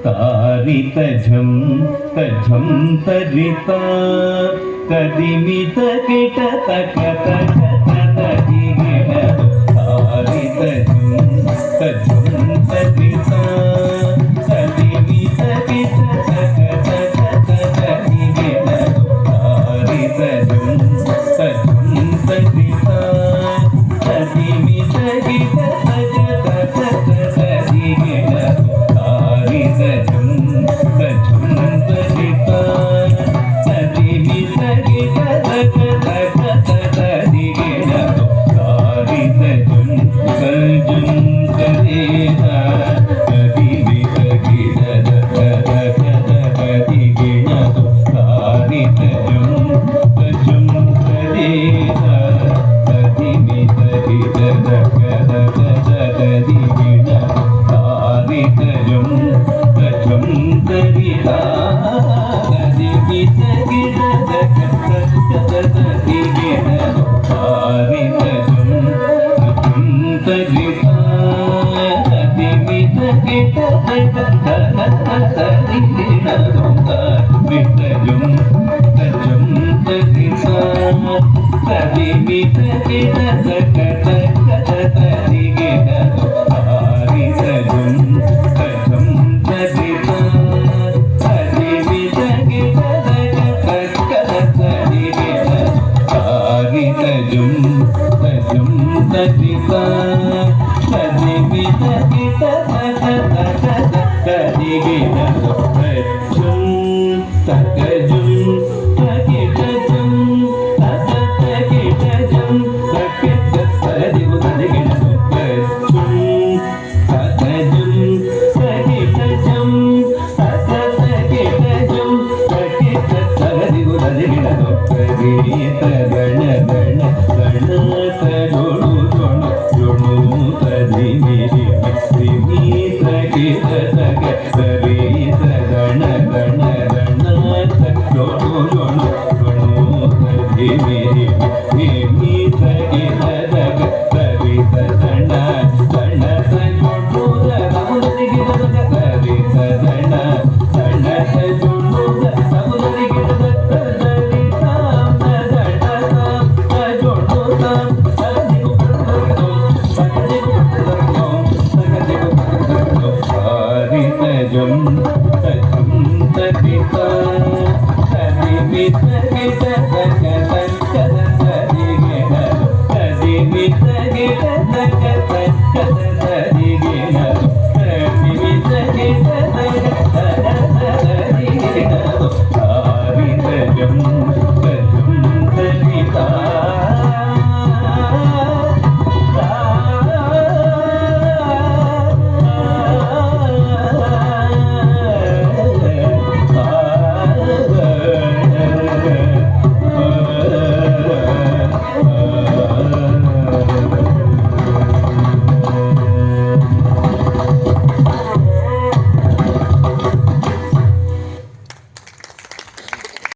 तारित झम तझम तरिता तदिमित किट तक तक तदिगिण तारित झम तझम तरिता तदिमित किट तक तक तदिगिण तारित झम तझम तरिता तदिमित किट तक तक तदिगिण तारित झम तझम तरिता तदिमित किट तक तक तदिगिण तारित झम तझम तरिता तदिमित किट तक तदिगिण तारित झम तझम तरिता तदिमित किट तक तदिगिण तारित झम तझम तरिता तदिमित किट तक तदिगिण तारित झम तझम तरिता तदिमित किट तक तदिगिण तारित झम तझम तरिता तदिमित किट तक तदिगिण तारित झम तझम तरिता तदिमित किट तक तदिगिण तारित झम तझम तरिता तदिमित किट तक तदिगिण तझम तकजुम तकिट झम तकिट झम तकिट तदिगु तदिगिण तझम तकजुम तकिट झम तकिट झम तकिट तदिगु तदिगिण तदिगित गण गण गण तजोड़ु जोड़ु जोड़ु तदिमिरि